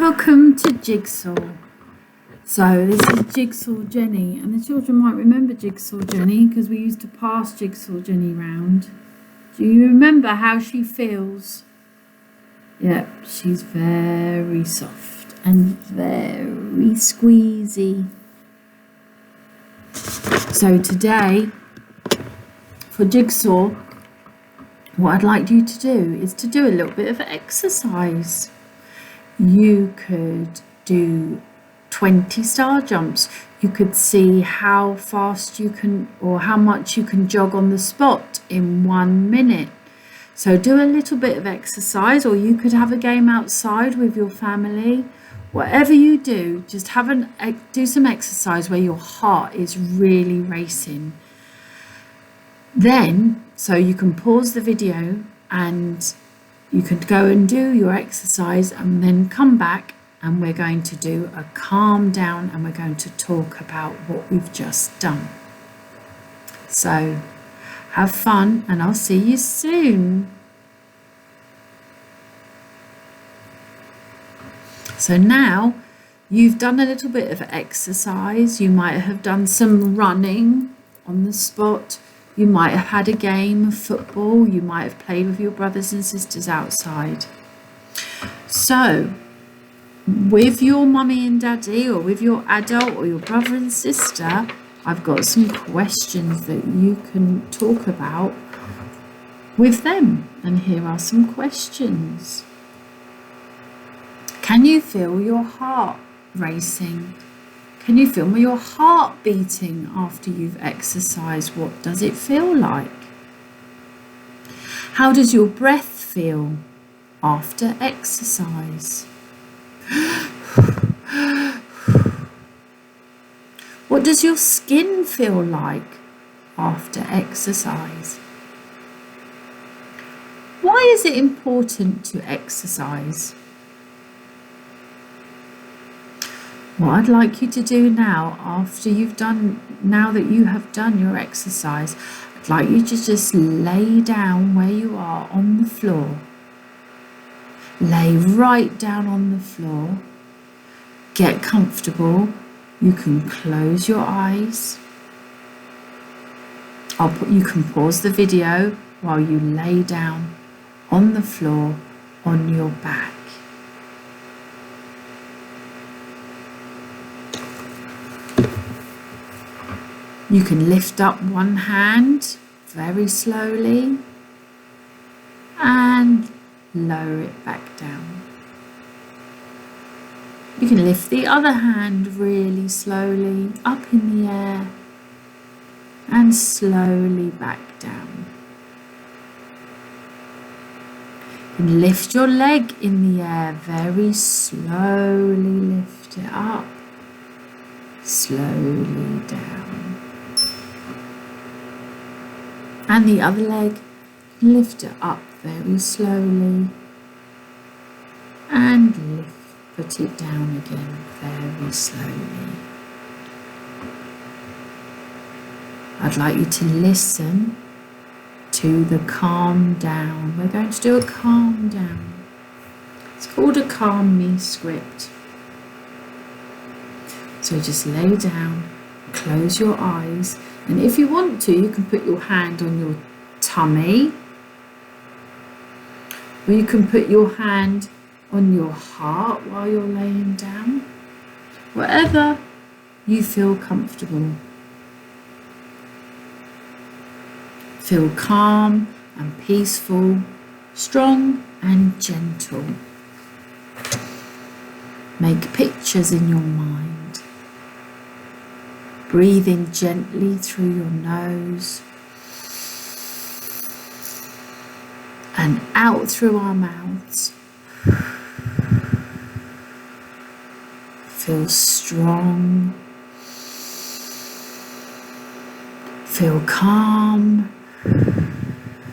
Welcome to Jigsaw. So this is Jigsaw Jenny, and the children might remember Jigsaw Jenny because we used to pass Jigsaw Jenny round. Do you remember how she feels? Yep, she's very soft and very squeezy. So today, for Jigsaw, what I'd like you to do is to do a little bit of exercise. You could do 20 star jumps. You could see how fast you can or how much you can jog on the spot in 1 minute. So do a little bit of exercise, or you could have a game outside with your family. Whatever you do, just do some exercise where your heart is really racing. Then, so you can pause the video and you can go and do your exercise and then come back, and we're going to do a calm down and we're going to talk about what we've just done. So have fun, and I'll see you soon. So now you've done a little bit of exercise. You might have done some running on the spot. You might have had a game of football. You might have played with your brothers and sisters outside. So with your mummy and daddy, or with your adult or your brother and sister, I've got some questions that you can talk about with them. And here are some questions. Can you feel your heart racing? Can you feel your heart beating after you've exercised? What does it feel like? How does your breath feel after exercise? What does your skin feel like after exercise? Why is it important to exercise? What I'd like you to do now, now that you have done your exercise, I'd like you to just lay down where you are on the floor. Lay right down on the floor. Get comfortable. You can close your eyes. You can pause the video while you lay down on the floor on your back. You can lift up one hand very slowly and lower it back down. You can lift the other hand really slowly up in the air and slowly back down. You can lift your leg in the air very slowly, lift it up, slowly down. And the other leg, lift it up very slowly and put it down again very slowly. I'd like you to listen to the calm down. We're going to do a calm down. It's called a calm me script. So just lay down, close your eyes. And if you want to, you can put your hand on your tummy, or you can put your hand on your heart while you're laying down. Whatever you feel comfortable. Feel calm and peaceful, strong and gentle. Make pictures in your mind. Breathe in gently through your nose and out through our mouths. Feel strong. Feel calm.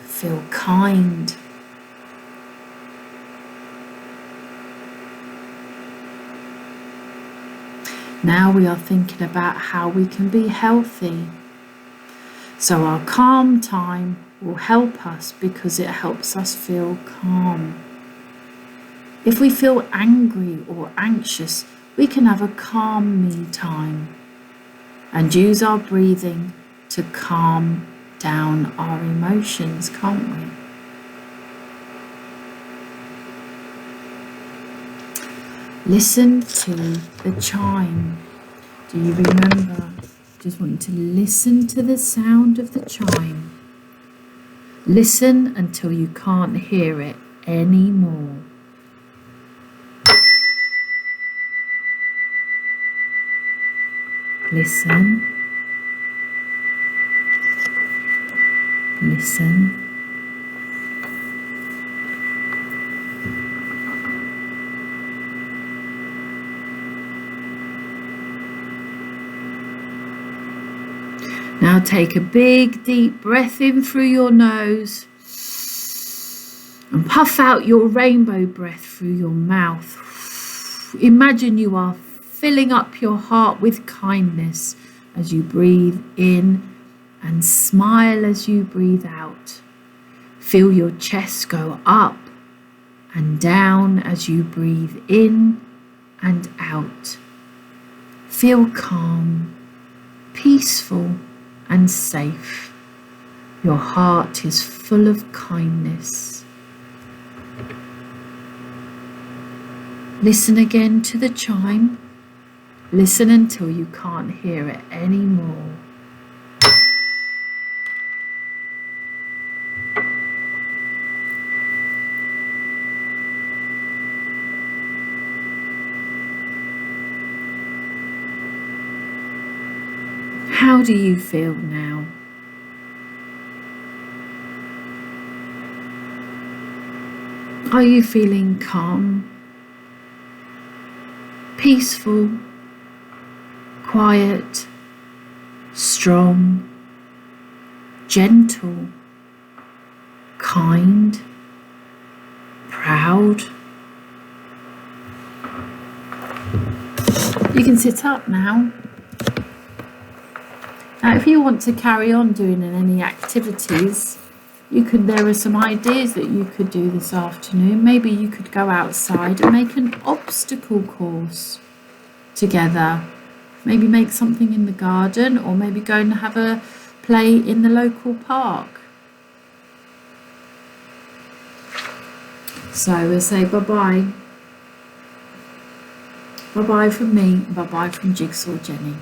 Feel kind. Now we are thinking about how we can be healthy. So our calm time will help us because it helps us feel calm. If we feel angry or anxious, we can have a calm me time and use our breathing to calm down our emotions, can't we? Listen to the chime. Do you remember? Just want you to listen to the sound of the chime. Listen until you can't hear it anymore. Listen. Listen. Now take a big deep breath in through your nose and puff out your rainbow breath through your mouth. Imagine you are filling up your heart with kindness as you breathe in and smile as you breathe out. Feel your chest go up and down as you breathe in and out. Feel calm, peaceful, and safe. Your heart is full of kindness. Listen again to the chime. Listen until you can't hear it anymore. How do you feel now? Are you feeling calm, peaceful, quiet, strong, gentle, kind, proud? You can sit up now. Now, if you want to carry on doing any activities, there are some ideas that you could do this afternoon. Maybe you could go outside and make an obstacle course together. Maybe make something in the garden, or maybe go and have a play in the local park. So we'll say bye-bye. Bye-bye from me, bye-bye from Jigsaw Jenny.